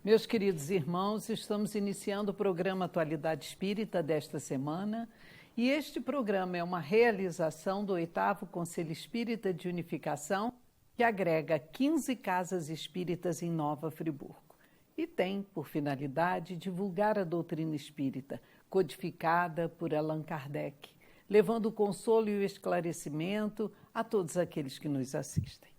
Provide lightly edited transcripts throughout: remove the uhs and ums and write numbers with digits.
Meus queridos irmãos, estamos iniciando o programa Atualidade Espírita desta semana e este programa é uma realização do 8º Conselho Espírita de Unificação, que agrega 15 casas espíritas em Nova Friburgo e tem por finalidade divulgar a doutrina espírita, codificada por Allan Kardec, levando o consolo e o esclarecimento a todos aqueles que nos assistem.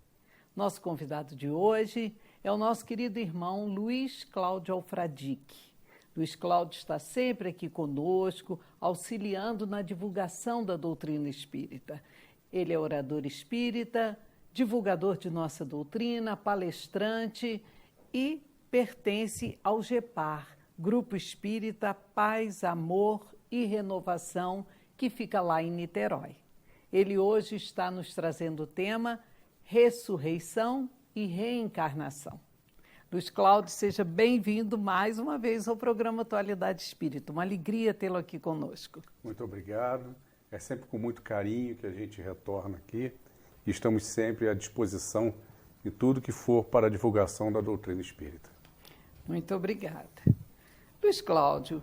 Nosso convidado de hoje é o nosso querido irmão Luiz Cláudio Alfradique. Luiz Cláudio está sempre aqui conosco, auxiliando na divulgação da doutrina espírita. Ele é orador espírita, divulgador de nossa doutrina, palestrante e pertence ao GEPAR, Grupo Espírita Paz, Amor e Renovação, que fica lá em Niterói. Ele hoje está nos trazendo o tema Ressurreição e Reencarnação. Luiz Cláudio, seja bem-vindo mais uma vez ao programa Atualidade Espírita. Uma alegria tê-lo aqui conosco. Muito obrigado. É sempre com muito carinho que a gente retorna aqui e estamos sempre à disposição de tudo que for para a divulgação da doutrina espírita. Muito obrigada. Luiz Cláudio,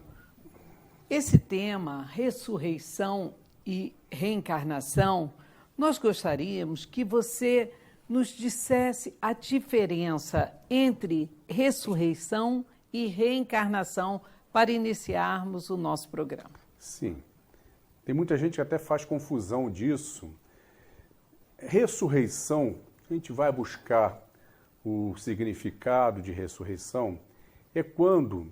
esse tema, ressurreição e reencarnação, nós gostaríamos que você nos dissesse a diferença entre ressurreição e reencarnação para iniciarmos o nosso programa. Sim. Tem muita gente que até faz confusão disso. Ressurreição, a gente vai buscar o significado de ressurreição, é quando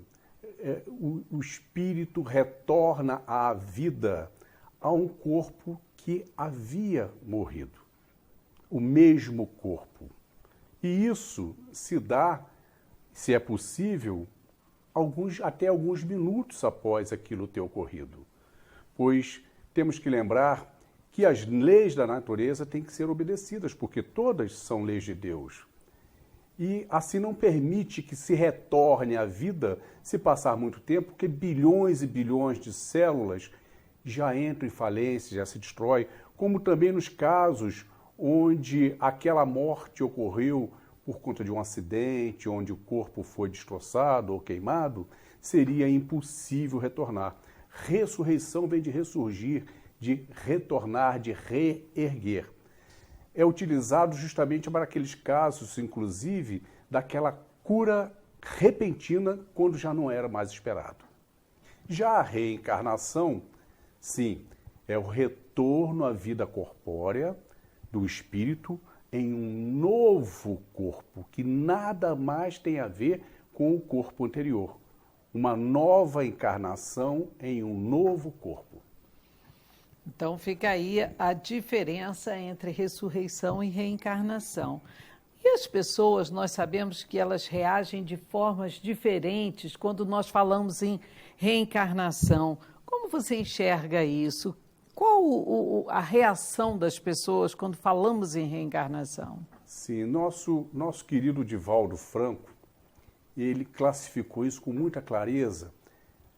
o espírito retorna à vida a um corpo que havia morrido. O mesmo corpo. E isso se dá, se é possível, até alguns minutos após aquilo ter ocorrido. Pois temos que lembrar que as leis da natureza têm que ser obedecidas, porque todas são leis de Deus. E assim não permite que se retorne à vida se passar muito tempo, porque bilhões e bilhões de células já entram em falência, já se destrói, como também nos casos onde aquela morte ocorreu por conta de um acidente, onde o corpo foi destroçado ou queimado, seria impossível retornar. Ressurreição vem de ressurgir, de retornar, de reerguer. É utilizado justamente para aqueles casos, inclusive, daquela cura repentina quando já não era mais esperado. Já a reencarnação, sim, é o retorno à vida corpórea do espírito em um novo corpo, que nada mais tem a ver com o corpo anterior. Uma nova encarnação em um novo corpo. Então fica aí a diferença entre ressurreição e reencarnação. E as pessoas, nós sabemos que elas reagem de formas diferentes quando nós falamos em reencarnação. Como você enxerga isso? Qual a reação das pessoas quando falamos em reencarnação? Sim, nosso querido Divaldo Franco, ele classificou isso com muita clareza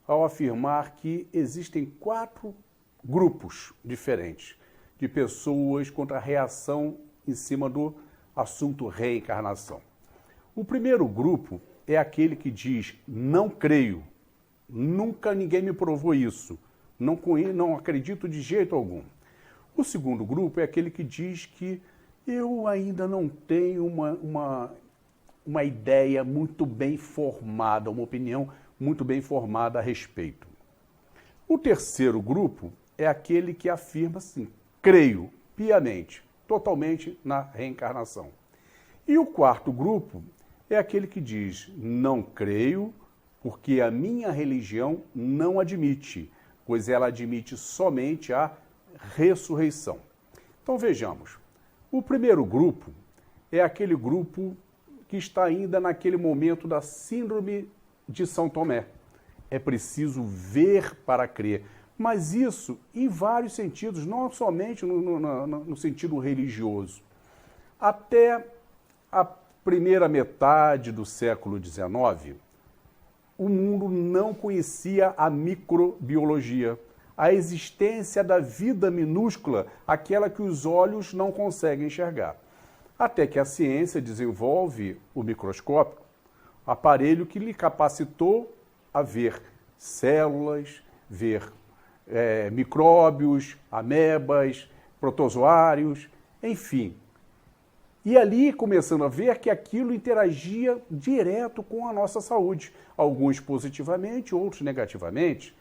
ao afirmar que existem 4 grupos diferentes de pessoas quanto à reação em cima do assunto reencarnação. O primeiro grupo é aquele que diz, não creio, nunca ninguém me provou isso. Não acredito de jeito algum. O segundo grupo é aquele que diz que eu ainda não tenho uma ideia muito bem formada, uma opinião muito bem formada a respeito. O terceiro grupo é aquele que afirma assim, creio piamente, totalmente na reencarnação. E o quarto grupo é aquele que diz, não creio, porque a minha religião não admite, pois ela admite somente a ressurreição. Então vejamos, o primeiro grupo é aquele grupo que está ainda naquele momento da síndrome de São Tomé. É preciso ver para crer. Mas isso em vários sentidos, não somente no sentido religioso. Até a primeira metade do século XIX, o mundo não conhecia a microbiologia, a existência da vida minúscula, aquela que os olhos não conseguem enxergar. Até que a ciência desenvolve o microscópio, aparelho que lhe capacitou a ver células, ver micróbios, amebas, protozoários, enfim. E ali começando a ver que aquilo interagia direto com a nossa saúde, alguns positivamente, outros negativamente,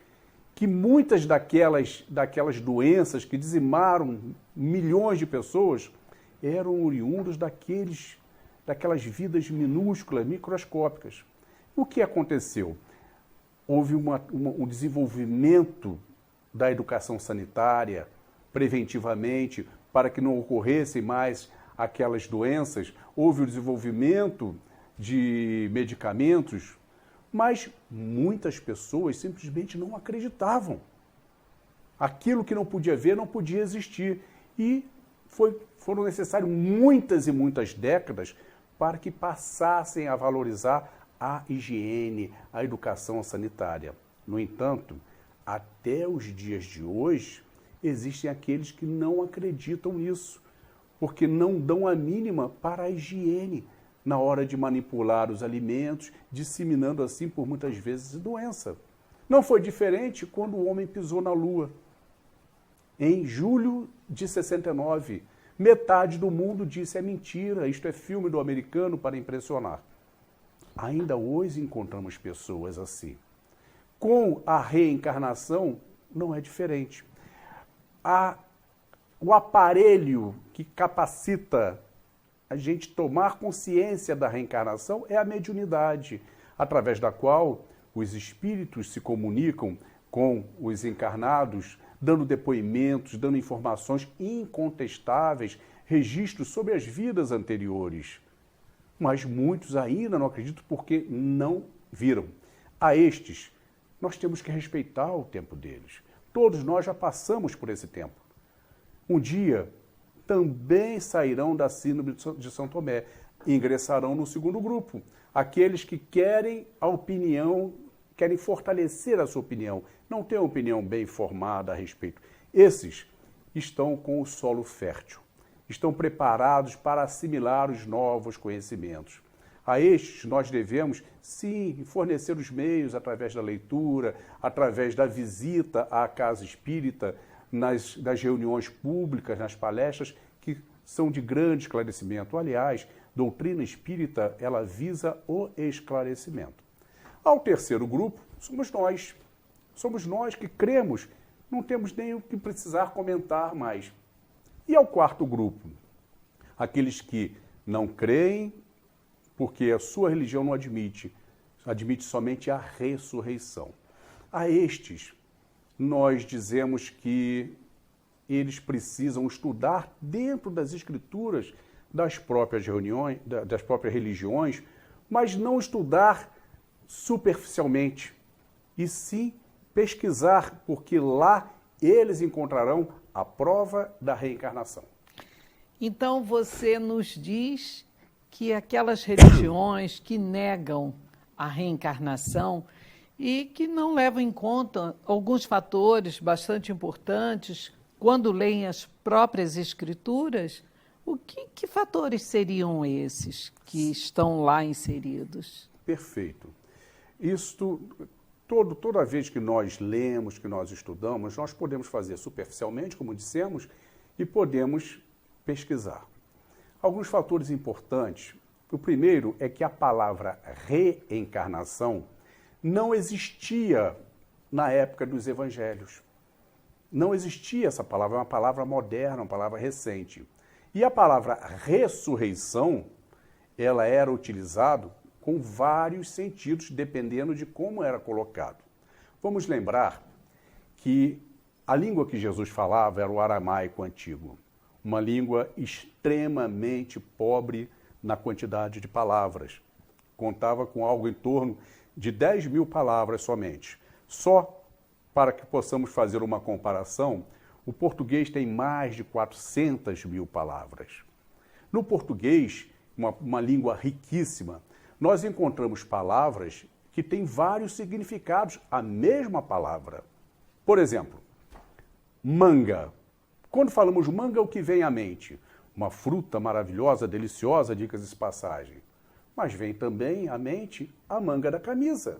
que muitas daquelas doenças que dizimaram milhões de pessoas eram oriundos daquelas vidas minúsculas, microscópicas. O que aconteceu? Houve um desenvolvimento da educação sanitária preventivamente para que não ocorressem mais aquelas doenças, houve o desenvolvimento de medicamentos, mas muitas pessoas simplesmente não acreditavam. Aquilo que não podia ver não podia existir. E foram necessárias muitas e muitas décadas para que passassem a valorizar a higiene, a educação sanitária. No entanto, até os dias de hoje, existem aqueles que não acreditam nisso, porque não dão a mínima para a higiene na hora de manipular os alimentos, disseminando assim por muitas vezes doença. Não foi diferente quando o homem pisou na Lua. Em julho de 69, metade do mundo disse é mentira, isto é filme do americano para impressionar. Ainda hoje encontramos pessoas assim. Com a reencarnação, não é diferente. O aparelho que capacita a gente tomar consciência da reencarnação é a mediunidade, através da qual os espíritos se comunicam com os encarnados, dando depoimentos, dando informações incontestáveis, registros sobre as vidas anteriores. Mas muitos ainda não acreditam porque não viram. A estes, nós temos que respeitar o tempo deles. Todos nós já passamos por esse tempo. Um dia também sairão da síndrome de São Tomé e ingressarão no segundo grupo. Aqueles que querem a opinião, querem fortalecer a sua opinião, não têm uma opinião bem formada a respeito. Esses estão com o solo fértil, estão preparados para assimilar os novos conhecimentos. A estes nós devemos, sim, fornecer os meios através da leitura, através da visita à casa espírita, nas reuniões públicas, nas palestras, que são de grande esclarecimento. Aliás, doutrina espírita, ela visa o esclarecimento. Ao terceiro grupo, somos nós. Somos nós que cremos, não temos nem o que precisar comentar mais. E ao quarto grupo, aqueles que não creem, porque a sua religião não admite somente a ressurreição. A estes, nós dizemos que eles precisam estudar dentro das escrituras das próprias religiões, mas não estudar superficialmente, e sim pesquisar, porque lá eles encontrarão a prova da reencarnação. Então você nos diz que aquelas religiões que negam a reencarnação e que não levam em conta alguns fatores bastante importantes quando leem as próprias escrituras, que fatores seriam esses que estão lá inseridos? Perfeito. Toda vez que nós lemos, que nós estudamos, nós podemos fazer superficialmente, como dissemos, e podemos pesquisar. Alguns fatores importantes. O primeiro é que a palavra reencarnação não existia na época dos evangelhos. Não existia essa palavra, é uma palavra moderna, uma palavra recente. E a palavra ressurreição, ela era utilizada com vários sentidos, dependendo de como era colocado. Vamos lembrar que a língua que Jesus falava era o aramaico antigo, uma língua extremamente pobre, na quantidade de palavras. Contava com algo em torno de 10.000 palavras somente. Só para que possamos fazer uma comparação, o português tem mais de 400.000 palavras. No português, uma língua riquíssima, nós encontramos palavras que têm vários significados, a mesma palavra. Por exemplo, manga. Quando falamos manga, o que vem à mente? Uma fruta maravilhosa, deliciosa, dicas de passagem. Mas vem também à mente a manga da camisa.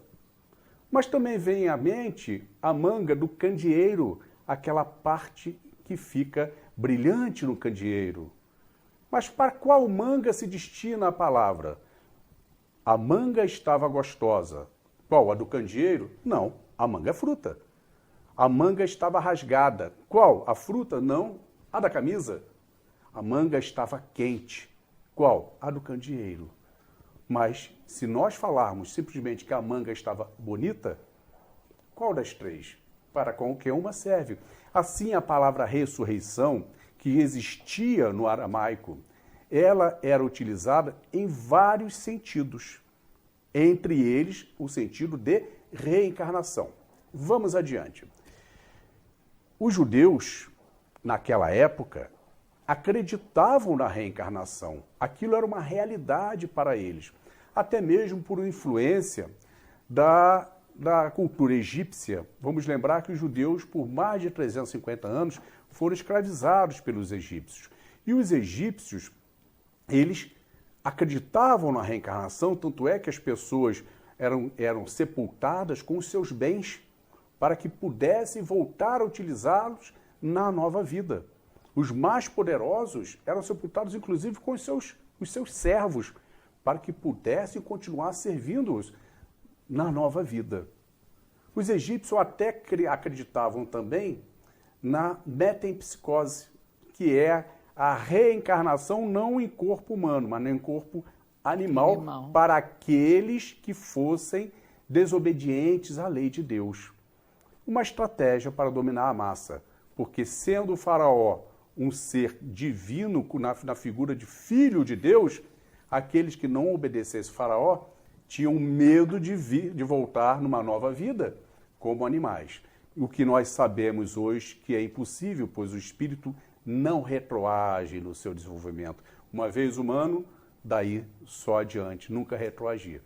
Mas também vem à mente a manga do candeeiro, aquela parte que fica brilhante no candeeiro. Mas para qual manga se destina a palavra? A manga estava gostosa. Qual? A do candeeiro? Não, a manga é fruta. A manga estava rasgada. Qual? A fruta? Não, a da camisa. A manga estava quente. Qual? A do candeeiro. Mas se nós falarmos simplesmente que a manga estava bonita, qual das três? Para qualquer uma serve. Assim, a palavra ressurreição, que existia no aramaico, ela era utilizada em vários sentidos. Entre eles, o sentido de reencarnação. Vamos adiante. Os judeus, naquela época, acreditavam na reencarnação. Aquilo era uma realidade para eles, até mesmo por influência da cultura egípcia. Vamos lembrar que os judeus, por mais de 350 anos, foram escravizados pelos egípcios. E os egípcios, eles acreditavam na reencarnação, tanto é que as pessoas eram sepultadas com os seus bens para que pudessem voltar a utilizá-los na nova vida. Os mais poderosos eram sepultados, inclusive, com os seus servos, para que pudessem continuar servindo-os na nova vida. Os egípcios até acreditavam também na metempsicose, que é a reencarnação não em corpo humano, mas em corpo animal. Para aqueles que fossem desobedientes à lei de Deus. Uma estratégia para dominar a massa, porque sendo o faraó um ser divino na figura de filho de Deus, aqueles que não obedecessem faraó tinham medo de voltar numa nova vida como animais. O que nós sabemos hoje que é impossível, pois o espírito não retroage no seu desenvolvimento. Uma vez humano, daí só adiante, nunca retroagia.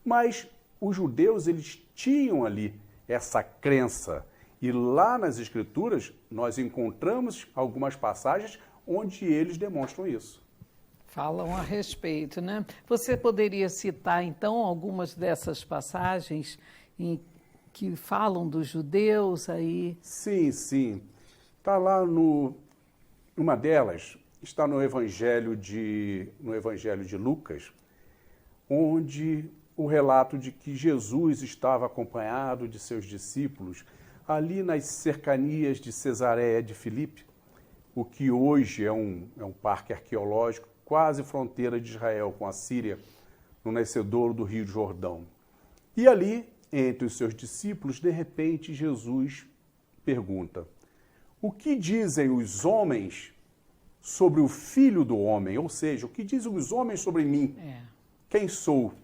Mas os judeus, eles tinham ali essa crença. E lá nas Escrituras, nós encontramos algumas passagens onde eles demonstram isso. Falam a respeito, né? Você poderia citar, então, algumas dessas passagens que falam dos judeus aí? Sim, sim. Está lá uma delas está no Evangelho de Lucas, onde o relato de que Jesus estava acompanhado de seus discípulos ali nas cercanias de Cesareia de Filipe, o que hoje é um parque arqueológico, quase fronteira de Israel com a Síria, no nascedouro do Rio Jordão. E ali, entre os seus discípulos, de repente, Jesus pergunta: o que dizem os homens sobre o Filho do Homem? Ou seja, o que dizem os homens sobre mim? Quem sou?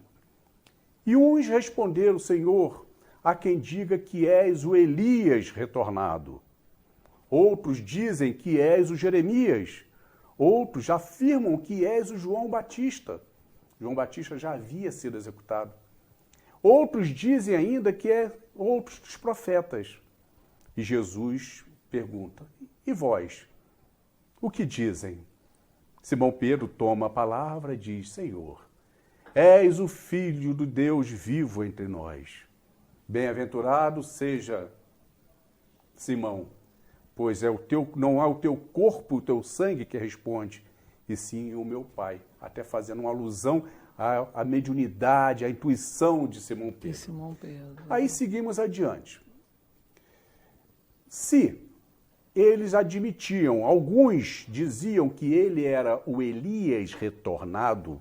E uns responderam: Senhor, há quem diga que és o Elias retornado. Outros dizem que és o Jeremias. Outros afirmam que és o João Batista. João Batista já havia sido executado. Outros dizem ainda que é outros dos profetas. E Jesus pergunta: e vós? O que dizem? Simão Pedro toma a palavra e diz: Senhor, és o Filho do Deus vivo entre nós. Bem-aventurado seja Simão, pois não é o teu corpo, o teu sangue que responde, e sim o meu Pai. Até fazendo uma alusão à mediunidade, à intuição de Simão Pedro. Aí seguimos adiante. Se eles admitiam, alguns diziam que ele era o Elias retornado,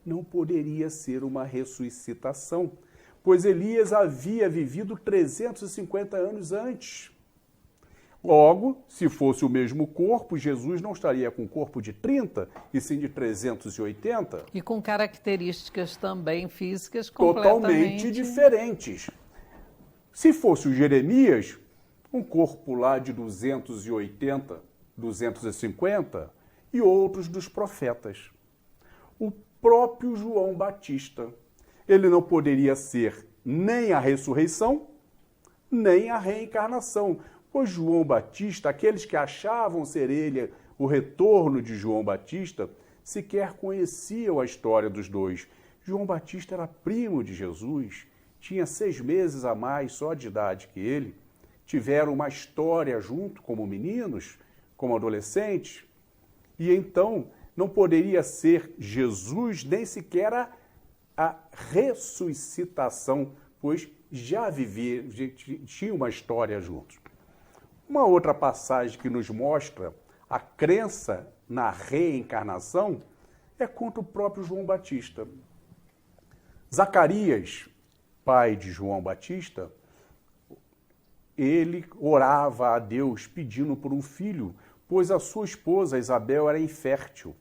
não poderia ser uma ressuscitação, pois Elias havia vivido 350 anos antes. Logo, se fosse o mesmo corpo, Jesus não estaria com um corpo de 30, e sim de 380. E com características também físicas Totalmente diferentes. Se fosse o Jeremias, um corpo lá de 280, 250, e outros dos profetas. O próprio João Batista, ele não poderia ser nem a ressurreição, nem a reencarnação. Pois João Batista, aqueles que achavam ser ele o retorno de João Batista, sequer conheciam a história dos dois. João Batista era primo de Jesus, tinha 6 meses a mais só de idade que ele, tiveram uma história junto como meninos, como adolescentes, e então não poderia ser Jesus nem sequer a ressuscitação, pois já vivia, tinha uma história juntos. Uma outra passagem que nos mostra a crença na reencarnação é contra o próprio João Batista. Zacarias, pai de João Batista, ele orava a Deus pedindo por um filho, pois a sua esposa Isabel era infértil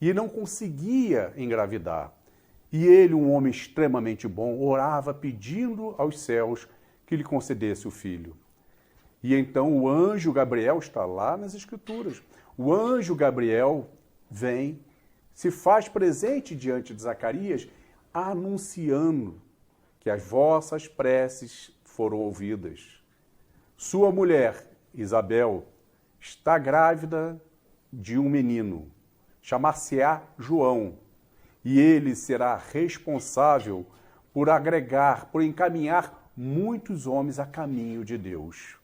e não conseguia engravidar. E ele, um homem extremamente bom, orava pedindo aos céus que lhe concedesse o filho. E então o anjo Gabriel, está lá nas Escrituras, o anjo Gabriel vem, se faz presente diante de Zacarias, anunciando que as vossas preces foram ouvidas. Sua mulher, Isabel, está grávida de um menino, chamar-se-á João, e ele será responsável por agregar, por encaminhar muitos homens a caminho de Deus.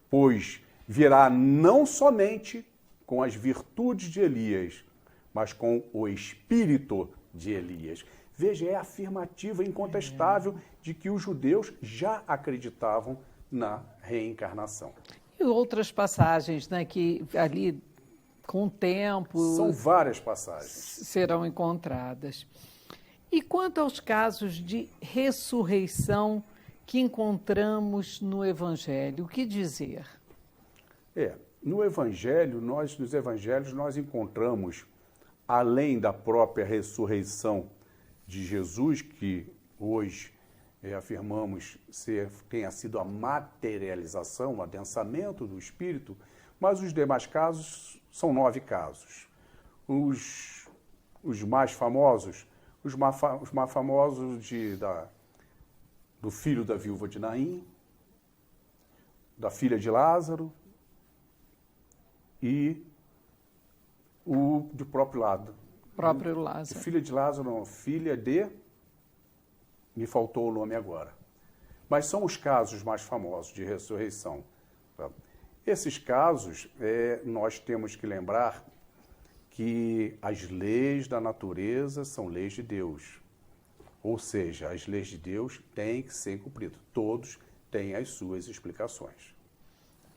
Pois virá não somente com as virtudes de Elias, mas com o espírito de Elias. Veja, é afirmativa, incontestável, de que os judeus já acreditavam na reencarnação. E outras passagens, né, que ali, com o tempo... São várias passagens. Serão encontradas. E quanto aos casos de ressurreição que encontramos no Evangelho, o que dizer? No Evangelho, nos Evangelhos, nós encontramos, além da própria ressurreição de Jesus, que hoje afirmamos tenha sido a materialização, o adensamento do Espírito, mas os demais casos são 9 casos. Os mais famosos, do filho da viúva de Naim, da filha de Lázaro e o do próprio Lázaro. Lázaro. Filha de Lázaro, não, filha de... Me faltou o nome agora. Mas são os casos mais famosos de ressurreição. Tá? Esses casos, nós temos que lembrar que as leis da natureza são leis de Deus. Ou seja, as leis de Deus têm que ser cumpridas. Todos têm as suas explicações.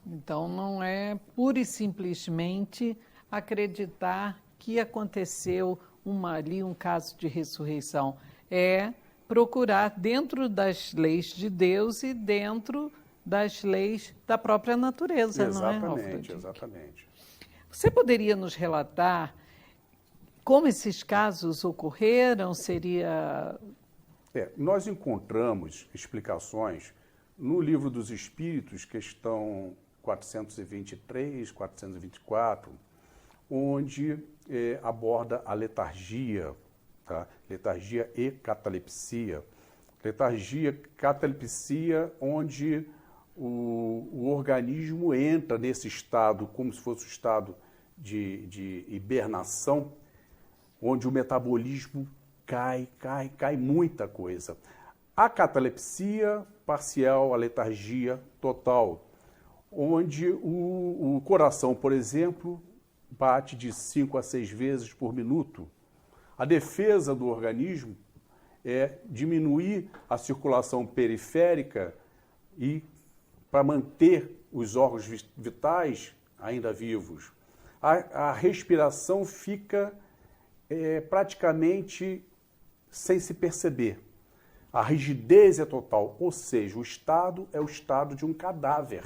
Então, não é pura e simplesmente acreditar que aconteceu um caso de ressurreição. É procurar dentro das leis de Deus e dentro das leis da própria natureza, exatamente, não é, Alfred? Exatamente. Você poderia nos relatar como esses casos ocorreram? Nós encontramos explicações no Livro dos Espíritos, questão 423, 424, onde aborda a letargia, tá? Letargia e catalepsia. Letargia, catalepsia, onde o organismo entra nesse estado, como se fosse o estado de hibernação, onde o metabolismo cai muita coisa. A catalepsia parcial, a letargia total, onde o coração, por exemplo, bate de 5 a 6 vezes por minuto. A defesa do organismo é diminuir a circulação periférica e para manter os órgãos vitais ainda vivos. A respiração fica praticamente sem se perceber. A rigidez é total, ou seja, o estado é o estado de um cadáver.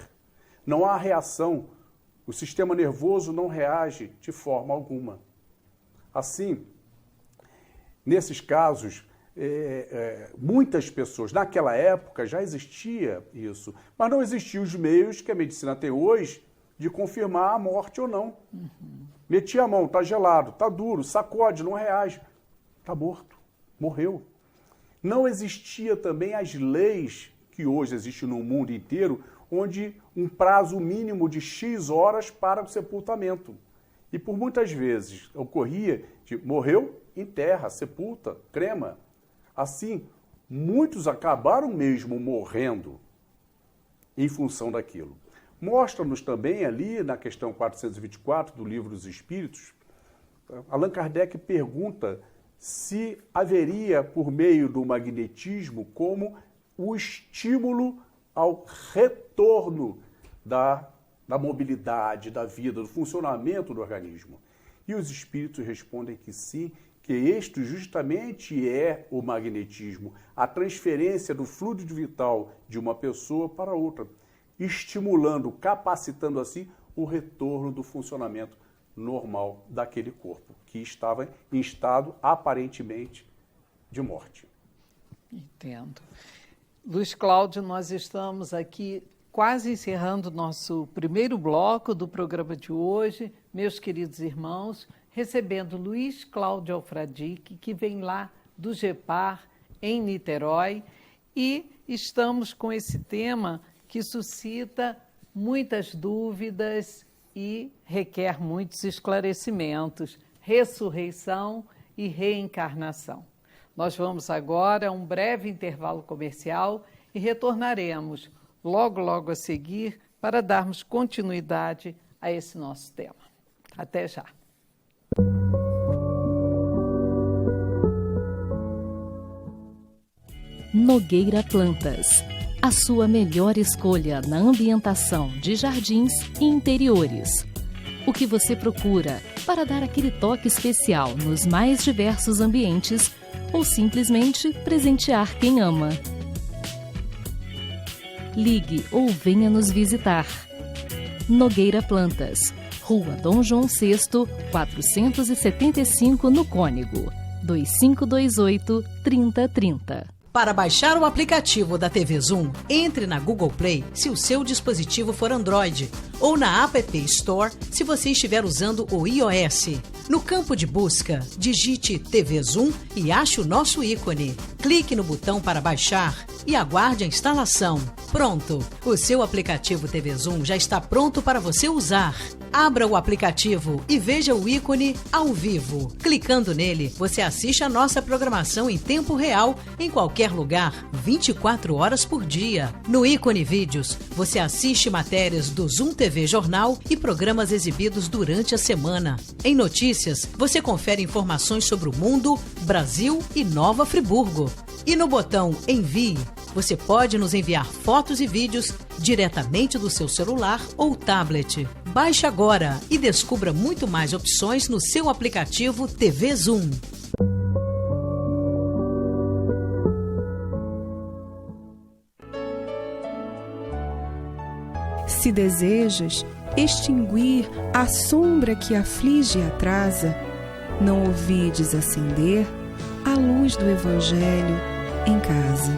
não há reação, o sistema nervoso não reage de forma alguma. Assim, nesses casos, muitas pessoas, naquela época já existia isso, mas não existiam os meios que a medicina tem hoje de confirmar a morte ou não. Metia a mão, está gelado, está duro, sacode, não reage, está morto, morreu. Não existia também as leis que hoje existem no mundo inteiro, onde um prazo mínimo de X horas para o sepultamento. E por muitas vezes ocorria de morreu, enterra, sepulta, crema. Assim, muitos acabaram mesmo morrendo em função daquilo. Mostra-nos também ali, na questão 424 do Livro dos Espíritos, Allan Kardec pergunta se haveria, por meio do magnetismo, como o estímulo ao retorno da mobilidade, da vida, do funcionamento do organismo. E os espíritos respondem que sim, que este justamente é o magnetismo, a transferência do fluido vital de uma pessoa para outra, estimulando, capacitando assim o retorno do funcionamento normal daquele corpo, que estava em estado aparentemente de morte. Entendo. Luiz Cláudio, nós estamos aqui quase encerrando o nosso primeiro bloco do programa de hoje, meus queridos irmãos, recebendo Luiz Cláudio Alfradique, que vem lá do GEPAR, em Niterói, e estamos com esse tema que suscita muitas dúvidas e requer muitos esclarecimentos: ressurreição e reencarnação. Nós vamos agora a um breve intervalo comercial e retornaremos logo a seguir para darmos continuidade a esse nosso tema. Até já. Nogueira Plantas, a sua melhor escolha na ambientação de jardins e interiores. O que você procura para dar aquele toque especial nos mais diversos ambientes ou simplesmente presentear quem ama. Ligue ou venha nos visitar. Nogueira Plantas, Rua Dom João VI, 475 no Cônego, 2528-3030. Para baixar o aplicativo da TV Zoom, entre na Google Play se o seu dispositivo for Android ou na App Store se você estiver usando o iOS. No campo de busca, digite TV Zoom e ache o nosso ícone. Clique no botão para baixar e aguarde a instalação. Pronto! O seu aplicativo TV Zoom já está pronto para você usar. Abra o aplicativo e veja o ícone ao vivo. Clicando nele, você assiste a nossa programação em tempo real, em qualquer lugar, 24 horas por dia. No ícone Vídeos, você assiste matérias do Zoom TV Jornal e programas exibidos durante a semana. Em Notícias, você confere informações sobre o mundo, Brasil e Nova Friburgo. E no botão Envie, você pode nos enviar fotos e vídeos diretamente do seu celular ou tablet. Baixe agora e descubra muito mais opções no seu aplicativo TV Zoom. Se desejas extinguir a sombra que aflige e atrasa, não ouvides acender a luz do Evangelho em casa.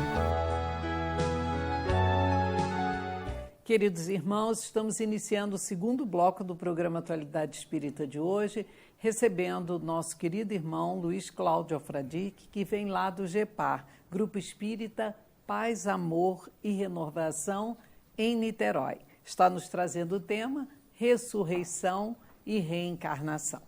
Queridos irmãos, estamos iniciando o segundo bloco do programa Atualidade Espírita de hoje, recebendo o nosso querido irmão Luiz Cláudio Alfradique, que vem lá do GEPAR, Grupo Espírita Paz, Amor e Renovação, em Niterói. Está nos trazendo o tema ressurreição e reencarnação.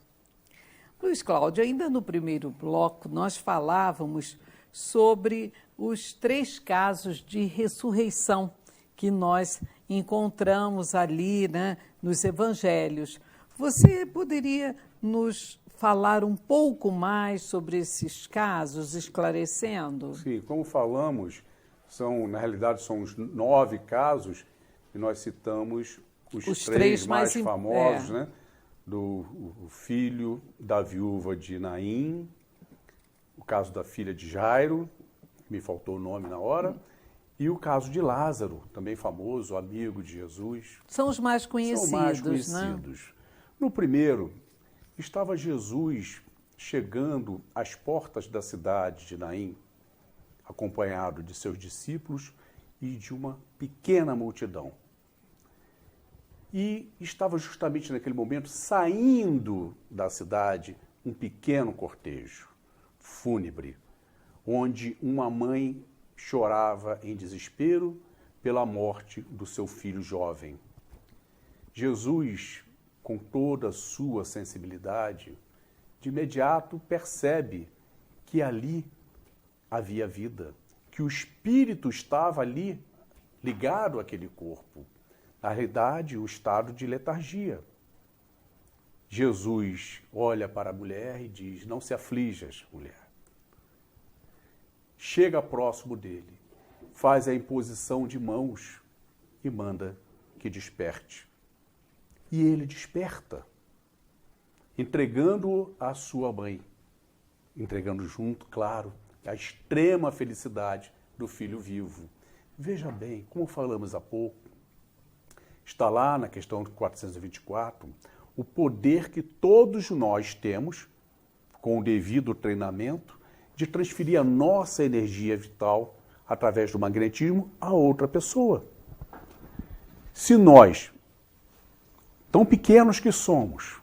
Luiz Cláudio, ainda no primeiro bloco, nós falávamos sobre os 3 casos de ressurreição que nós encontramos ali, né, nos evangelhos. Você poderia nos falar um pouco mais sobre esses casos, esclarecendo? Sim, como falamos, na realidade são os 9 casos e nós citamos os 3 mais famosos, né? O filho da viúva de Naim, o caso da filha de Jairo, me faltou o nome na hora, E o caso de Lázaro, também famoso, amigo de Jesus. São os mais conhecidos, São mais conhecidos. né? No primeiro, estava Jesus chegando às portas da cidade de Naim, acompanhado de seus discípulos e de uma pequena multidão. E estava justamente naquele momento saindo da cidade um pequeno cortejo fúnebre, onde uma mãe chorava em desespero pela morte do seu filho jovem. Jesus, com toda a sua sensibilidade, de imediato percebe que ali havia vida, que o espírito estava ali ligado àquele corpo. Na realidade, o estado de letargia. Jesus olha para a mulher e diz: não se aflijas, mulher. Chega próximo dele, faz a imposição de mãos e manda que desperte. E ele desperta, entregando-o à sua mãe, entregando junto, claro, a extrema felicidade do filho vivo. Veja bem, como falamos há pouco, está lá na questão 424, o poder que todos nós temos, com o devido treinamento, de transferir a nossa energia vital através do magnetismo a outra pessoa. Se nós, tão pequenos que somos,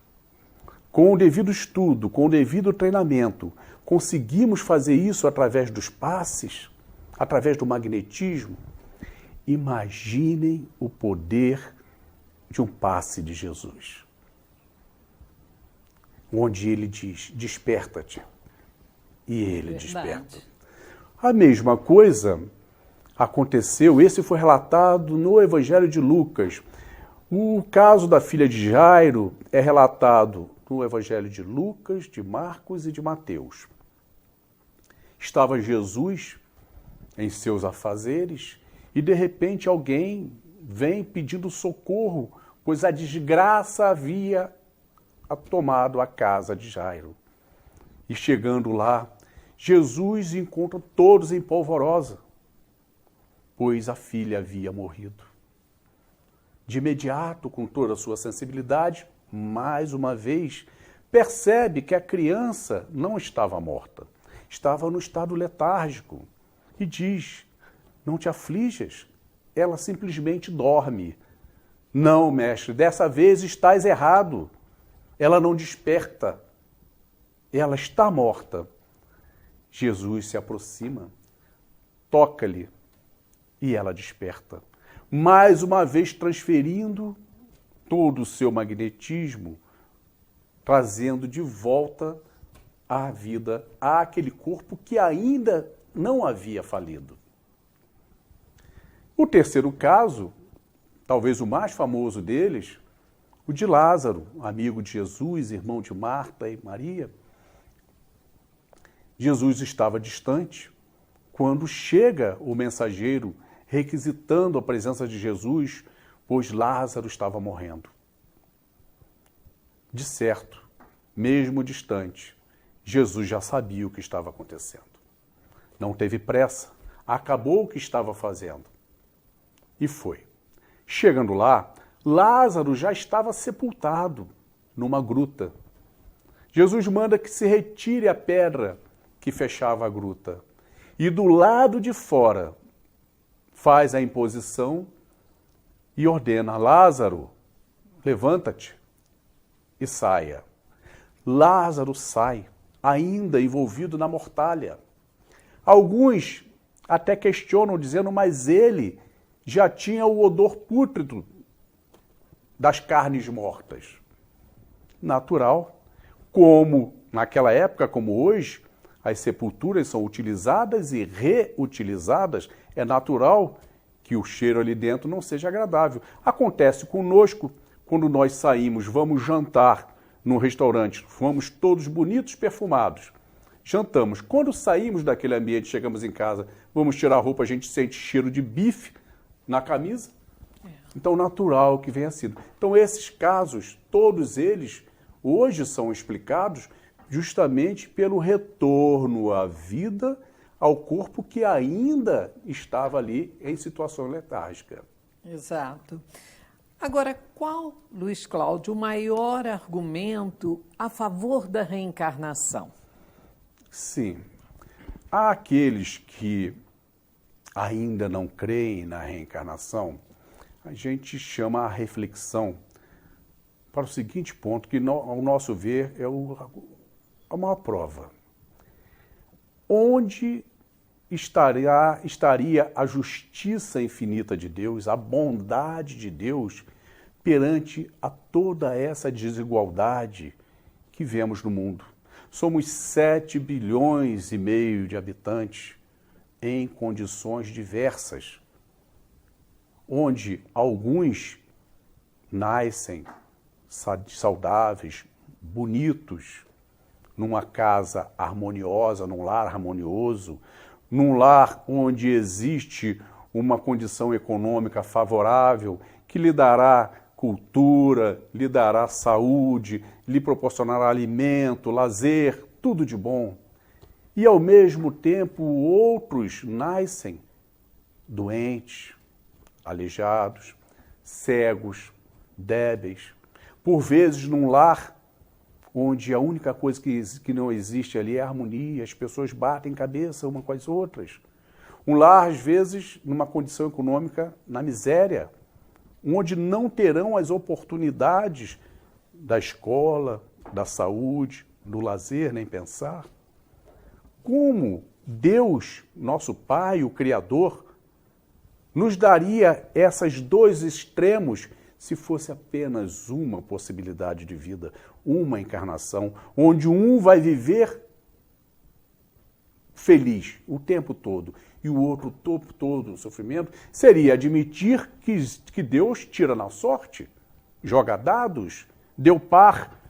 com o devido estudo, com o devido treinamento, conseguimos fazer isso através dos passes, através do magnetismo, imaginem o poder de um passe de Jesus, onde ele diz: desperta-te. E ele desperta. A mesma coisa aconteceu, esse foi relatado no Evangelho de Lucas. O caso da filha de Jairo é relatado no Evangelho de Lucas, de Marcos e de Mateus. Estava Jesus em seus afazeres e, de repente, alguém vem pedindo socorro, pois a desgraça havia tomado a casa de Jairo. E chegando lá, Jesus encontra todos em polvorosa, pois a filha havia morrido. De imediato, com toda a sua sensibilidade, mais uma vez, percebe que a criança não estava morta, estava no estado letárgico e diz: não te aflijas, ela simplesmente dorme. Não, mestre, dessa vez estás errado, ela não desperta, ela está morta. Jesus se aproxima, toca-lhe e ela desperta. Mais uma vez transferindo todo o seu magnetismo, trazendo de volta à vida, àquele corpo que ainda não havia falido. O terceiro caso, talvez o mais famoso deles, o de Lázaro, amigo de Jesus, irmão de Marta e Maria. Jesus estava distante quando chega o mensageiro requisitando a presença de Jesus, pois Lázaro estava morrendo. De certo, mesmo distante, Jesus já sabia o que estava acontecendo. Não teve pressa, acabou o que estava fazendo e foi. Chegando lá, Lázaro já estava sepultado numa gruta. Jesus manda que se retire a pedra que fechava a gruta. E do lado de fora faz a imposição e ordena: Lázaro, levanta-te e saia. Lázaro sai, ainda envolvido na mortalha. Alguns até questionam, dizendo: mas ele já tinha o odor pútrido das carnes mortas. Natural, como naquela época, como hoje, as sepulturas são utilizadas e reutilizadas, é natural que o cheiro ali dentro não seja agradável. Acontece conosco quando nós saímos, vamos jantar num restaurante, vamos todos bonitos, perfumados, jantamos. Quando saímos daquele ambiente, chegamos em casa, vamos tirar a roupa, a gente sente cheiro de bife na camisa. Então, natural que venha sido. Então, esses casos, todos eles, hoje são explicados justamente pelo retorno à vida ao corpo que ainda estava ali em situação letárgica. Exato. Agora, qual, Luiz Cláudio, o maior argumento a favor da reencarnação? Sim. Há aqueles que ainda não creem na reencarnação, a gente chama a reflexão para o seguinte ponto, que ao nosso ver é a maior prova. Onde estaria a justiça infinita de Deus, a bondade de Deus perante a toda essa desigualdade que vemos no mundo? Somos 7,5 bilhões de habitantes em condições diversas, onde alguns nascem saudáveis, bonitos, numa casa harmoniosa, num lar harmonioso, num lar onde existe uma condição econômica favorável que lhe dará cultura, lhe dará saúde, lhe proporcionará alimento, lazer, tudo de bom. E ao mesmo tempo outros nascem doentes, aleijados, cegos, débeis, por vezes num lar onde a única coisa que não existe ali é a harmonia, as pessoas batem cabeça umas com as outras. Um lar, às vezes, numa condição econômica na miséria, onde não terão as oportunidades da escola, da saúde, do lazer, nem pensar. Como Deus, nosso Pai, o Criador, nos daria esses dois extremos se fosse apenas uma possibilidade de vida, uma encarnação, onde um vai viver feliz o tempo todo e o outro o tempo todo no sofrimento? Seria admitir que Deus tira na sorte, joga dados, deu par,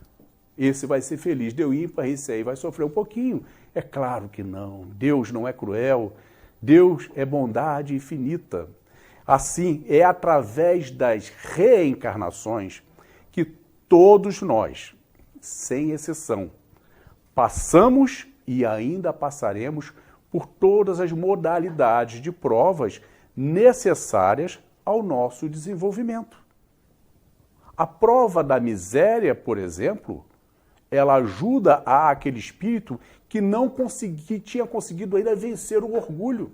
esse vai ser feliz, deu ímpar, esse aí vai sofrer um pouquinho. É claro que não, Deus não é cruel, Deus é bondade infinita. Assim, é através das reencarnações que todos nós, sem exceção, passamos e ainda passaremos por todas as modalidades de provas necessárias ao nosso desenvolvimento. A prova da miséria, por exemplo, ela ajuda aquele espírito que tinha conseguido ainda vencer o orgulho.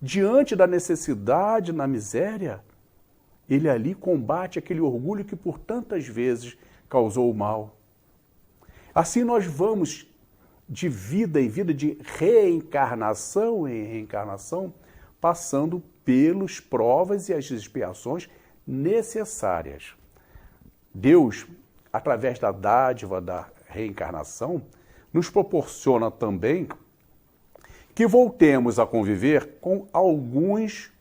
Diante da necessidade, na miséria, ele ali combate aquele orgulho que por tantas vezes causou o mal. Assim nós vamos de vida em vida, de reencarnação em reencarnação, passando pelas provas e as expiações necessárias. Deus, através da dádiva da reencarnação, nos proporciona também que voltemos a conviver com alguns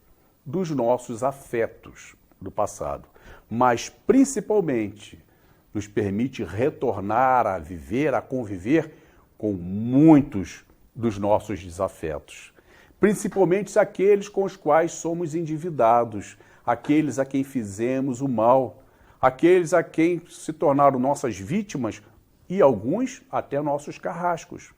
dos nossos afetos do passado, mas principalmente nos permite retornar a viver, a conviver com muitos dos nossos desafetos, principalmente aqueles com os quais somos endividados, aqueles a quem fizemos o mal, aqueles a quem se tornaram nossas vítimas e alguns até nossos carrascos.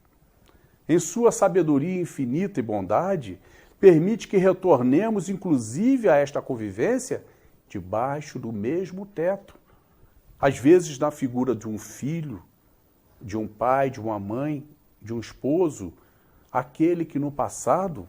Em sua sabedoria infinita e bondade, permite que retornemos, inclusive, a esta convivência debaixo do mesmo teto. Às vezes na figura de um filho, de um pai, de uma mãe, de um esposo, aquele que no passado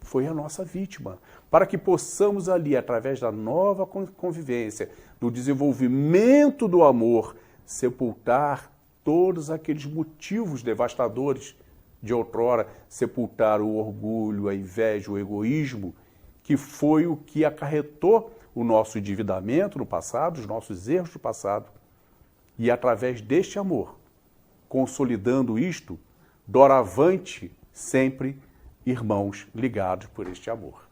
foi a nossa vítima, para que possamos ali, através da nova convivência, do desenvolvimento do amor, sepultar todos aqueles motivos devastadores de outrora, sepultar o orgulho, a inveja, o egoísmo, que foi o que acarretou o nosso endividamento no passado, os nossos erros do passado. E através deste amor, consolidando isto, doravante, sempre irmãos ligados por este amor.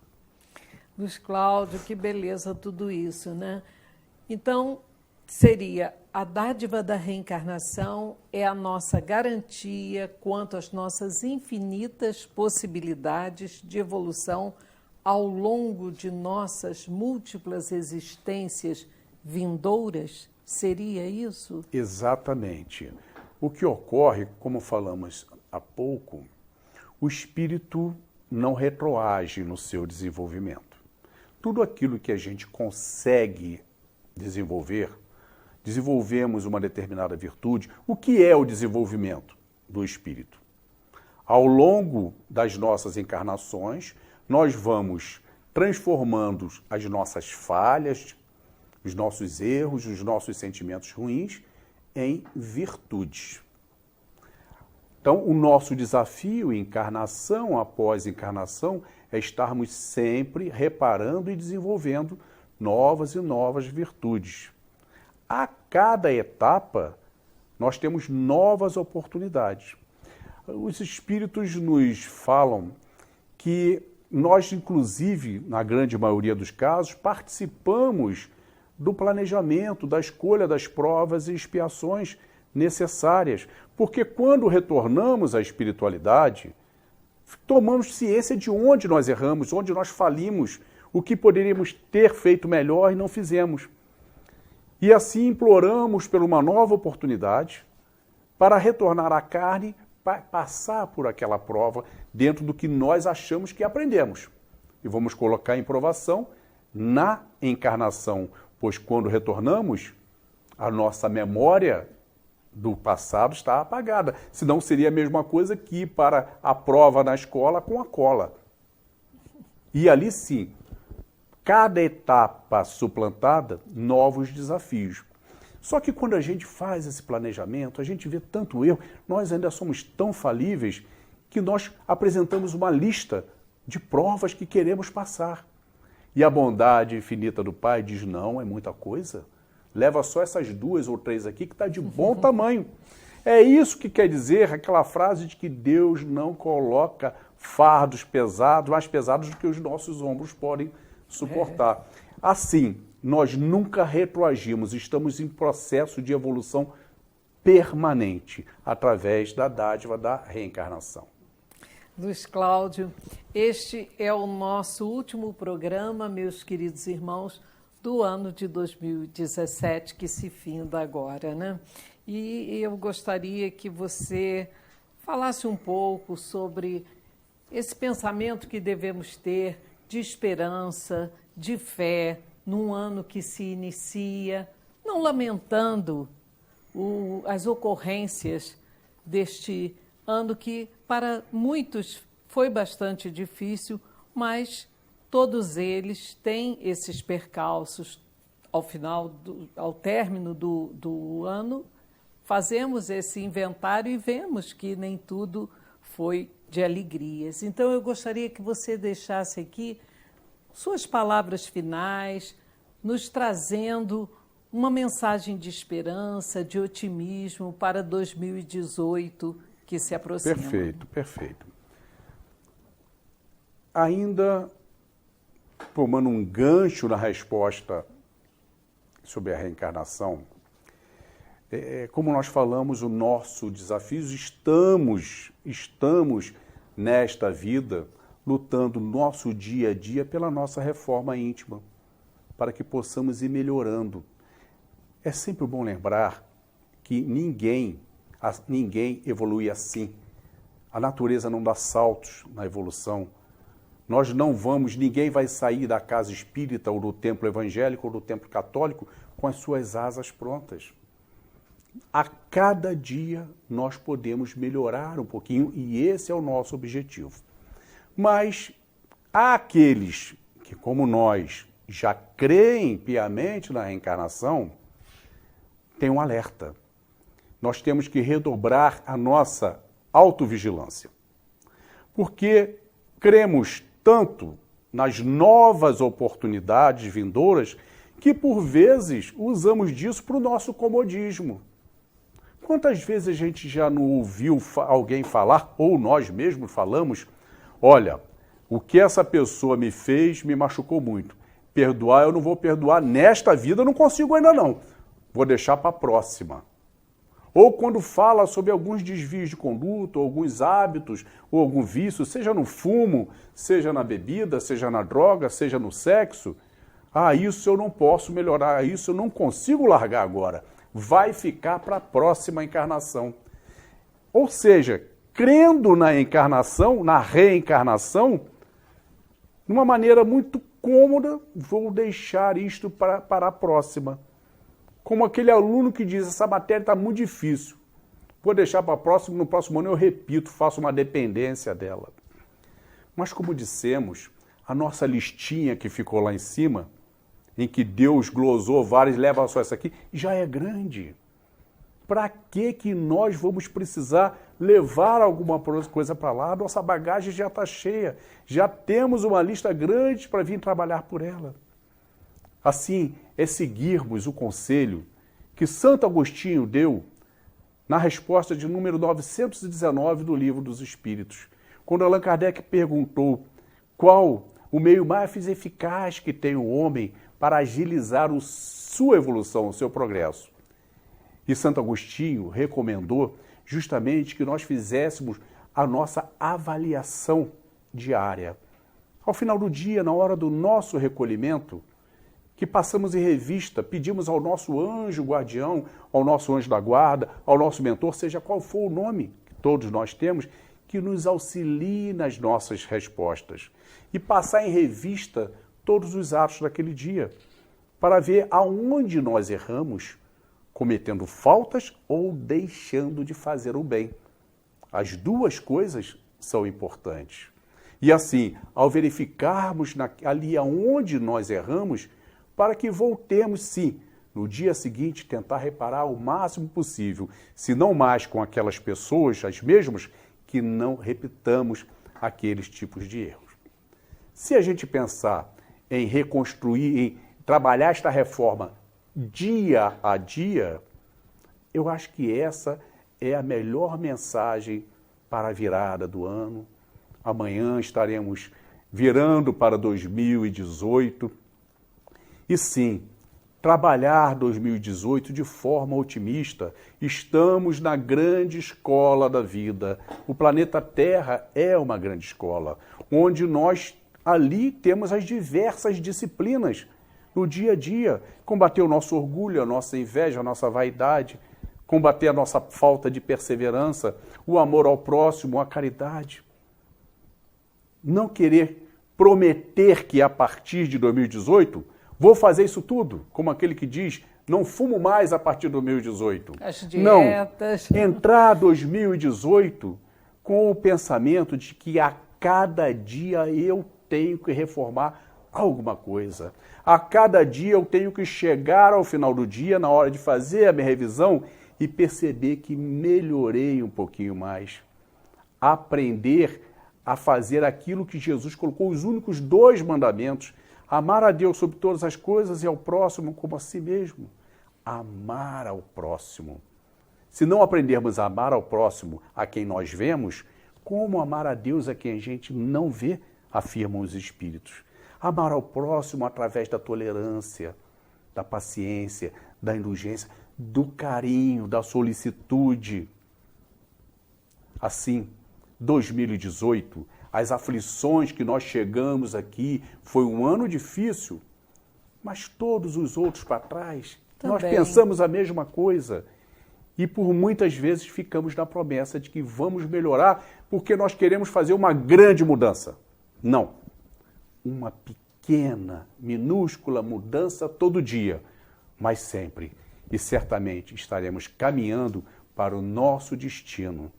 Luiz Cláudio, que beleza tudo isso, né? Então, seria a dádiva da reencarnação é a nossa garantia quanto às nossas infinitas possibilidades de evolução ao longo de nossas múltiplas existências vindouras? Seria isso? Exatamente. O que ocorre, como falamos há pouco, o espírito não retroage no seu desenvolvimento. Tudo aquilo que a gente consegue desenvolver, desenvolvemos uma determinada virtude. O que é o desenvolvimento do espírito? Ao longo das nossas encarnações, nós vamos transformando as nossas falhas, os nossos erros, os nossos sentimentos ruins em virtudes. Então, o nosso desafio, encarnação após encarnação, é estarmos sempre reparando e desenvolvendo novas e novas virtudes. A cada etapa, nós temos novas oportunidades. Os espíritos nos falam que nós, inclusive, na grande maioria dos casos, participamos do planejamento, da escolha das provas e expiações necessárias, porque quando retornamos à espiritualidade, tomamos ciência de onde nós erramos, onde nós falimos, o que poderíamos ter feito melhor e não fizemos. E assim imploramos por uma nova oportunidade para retornar à carne, passar por aquela prova dentro do que nós achamos que aprendemos. E vamos colocar em provação na encarnação, pois quando retornamos, a nossa memória do passado está apagada. Senão seria a mesma coisa que ir para a prova na escola com a cola. E ali sim, cada etapa suplantada, novos desafios. Só que quando a gente faz esse planejamento, a gente vê tanto erro, nós ainda somos tão falíveis que nós apresentamos uma lista de provas que queremos passar. E a bondade infinita do Pai diz, não, é muita coisa. Leva só essas 2 ou 3 aqui que está de bom tamanho. É isso que quer dizer aquela frase de que Deus não coloca fardos pesados, mais pesados do que os nossos ombros podem suportar. Assim, nós nunca retroagimos, estamos em processo de evolução permanente através da dádiva da reencarnação. Luiz Cláudio, este é o nosso último programa, meus queridos irmãos, do ano de 2017, que se finda agora, né? E eu gostaria que você falasse um pouco sobre esse pensamento que devemos ter de esperança, de fé, num ano que se inicia, não lamentando as ocorrências deste ano que para muitos foi bastante difícil, mas todos eles têm esses percalços. Ao término do ano, fazemos esse inventário e vemos que nem tudo foi de alegrias. Então, eu gostaria que você deixasse aqui suas palavras finais, nos trazendo uma mensagem de esperança, de otimismo para 2018 que se aproxima. Perfeito, perfeito. Ainda tomando um gancho na resposta sobre a reencarnação, como nós falamos, o nosso desafio, estamos nesta vida lutando nosso dia a dia pela nossa reforma íntima, para que possamos ir melhorando. É sempre bom lembrar que ninguém evolui assim. A natureza não dá saltos na evolução. Ninguém vai sair da casa espírita ou do templo evangélico ou do templo católico com as suas asas prontas. A cada dia nós podemos melhorar um pouquinho e esse é o nosso objetivo. Mas há aqueles que, como nós, já creem piamente na reencarnação, têm um alerta. Nós temos que redobrar a nossa autovigilância. Porque cremos tanto nas novas oportunidades vindouras que, por vezes, usamos disso para o nosso comodismo. Quantas vezes a gente já não ouviu alguém falar, ou nós mesmos falamos, olha, o que essa pessoa me fez me machucou muito. Perdoar eu não vou perdoar, nesta vida eu não consigo ainda não. Vou deixar para a próxima. Ou quando fala sobre alguns desvios de conduta, ou alguns hábitos, ou algum vício, seja no fumo, seja na bebida, seja na droga, seja no sexo, isso eu não posso melhorar, isso eu não consigo largar agora. Vai ficar para a próxima encarnação. Ou seja, crendo na encarnação, na reencarnação, de uma maneira muito cômoda, vou deixar isto para a próxima. Como aquele aluno que diz, essa matéria está muito difícil, vou deixar para a próxima, no próximo ano eu repito, faço uma dependência dela. Mas como dissemos, a nossa listinha que ficou lá em cima, em que Deus glosou várias, leva só essa aqui, já é grande. Para que nós vamos precisar levar alguma coisa para lá? Nossa bagagem já está cheia, já temos uma lista grande para vir trabalhar por ela. Assim, é seguirmos o conselho que Santo Agostinho deu na resposta de número 919 do Livro dos Espíritos, quando Allan Kardec perguntou qual o meio mais eficaz que tem o homem para agilizar sua evolução, o seu progresso. E Santo Agostinho recomendou justamente que nós fizéssemos a nossa avaliação diária. Ao final do dia, na hora do nosso recolhimento, que passamos em revista, pedimos ao nosso anjo guardião, ao nosso anjo da guarda, ao nosso mentor, seja qual for o nome que todos nós temos, que nos auxilie nas nossas respostas. E passar em revista todos os atos daquele dia, para ver aonde nós erramos, cometendo faltas ou deixando de fazer o bem. As duas coisas são importantes. E assim, ao verificarmos ali aonde nós erramos, para que voltemos, sim, no dia seguinte, tentar reparar o máximo possível, se não mais com aquelas pessoas, as mesmas, que não repitamos aqueles tipos de erros. Se a gente pensar em reconstruir, em trabalhar esta reforma dia a dia, eu acho que essa é a melhor mensagem para a virada do ano. Amanhã estaremos virando para 2018. E sim, trabalhar 2018 de forma otimista. Estamos na grande escola da vida. O planeta Terra é uma grande escola, onde nós ali temos as diversas disciplinas no dia a dia. Combater o nosso orgulho, a nossa inveja, a nossa vaidade, combater a nossa falta de perseverança, o amor ao próximo, a caridade. Não querer prometer que a partir de 2018 vou fazer isso tudo, como aquele que diz, não fumo mais a partir de 2018. As dietas. Não, entrar 2018 com o pensamento de que a cada dia eu tenho que reformar alguma coisa. A cada dia eu tenho que chegar ao final do dia, na hora de fazer a minha revisão, e perceber que melhorei um pouquinho mais. Aprender a fazer aquilo que Jesus colocou, os únicos 2 mandamentos, amar a Deus sobre todas as coisas e ao próximo como a si mesmo. Amar ao próximo. Se não aprendermos a amar ao próximo, a quem nós vemos, como amar a Deus a quem a gente não vê, afirmam os Espíritos. Amar ao próximo através da tolerância, da paciência, da indulgência, do carinho, da solicitude. Assim, 2018, as aflições que nós chegamos aqui, foi um ano difícil, mas todos os outros para trás, também. Nós pensamos a mesma coisa. E por muitas vezes ficamos na promessa de que vamos melhorar porque nós queremos fazer uma grande mudança. Não. Uma pequena, minúscula mudança todo dia, mas sempre. E certamente estaremos caminhando para o nosso destino,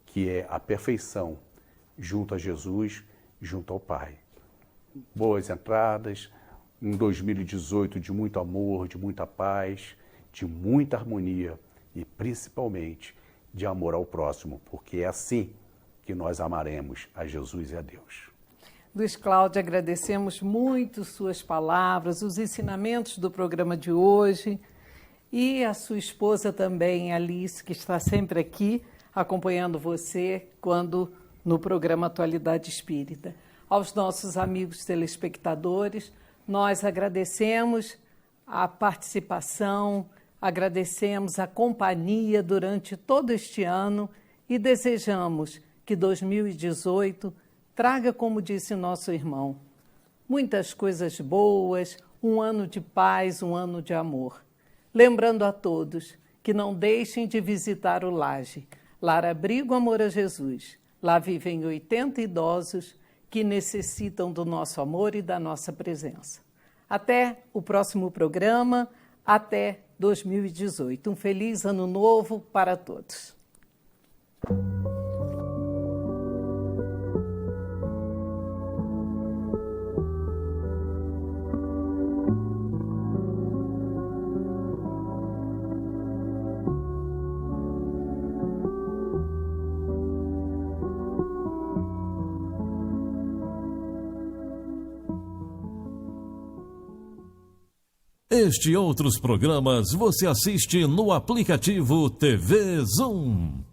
que é a perfeição, junto a Jesus, junto ao Pai. Boas entradas, um 2018 de muito amor, de muita paz, de muita harmonia e principalmente de amor ao próximo, porque é assim que nós amaremos a Jesus e a Deus. Luiz Cláudio, agradecemos muito suas palavras, os ensinamentos do programa de hoje e a sua esposa também, Alice, que está sempre aqui acompanhando você quando no programa Atualidade Espírita. Aos nossos amigos telespectadores, nós agradecemos a participação, agradecemos a companhia durante todo este ano e desejamos que 2018 traga, como disse nosso irmão, muitas coisas boas, um ano de paz, um ano de amor. Lembrando a todos que não deixem de visitar o Laje. Lar Abrigo Amor a Jesus. Lá vivem 80 idosos que necessitam do nosso amor e da nossa presença. Até o próximo programa, até 2018. Um feliz ano novo para todos. Este e outros programas você assiste no aplicativo TV Zoom.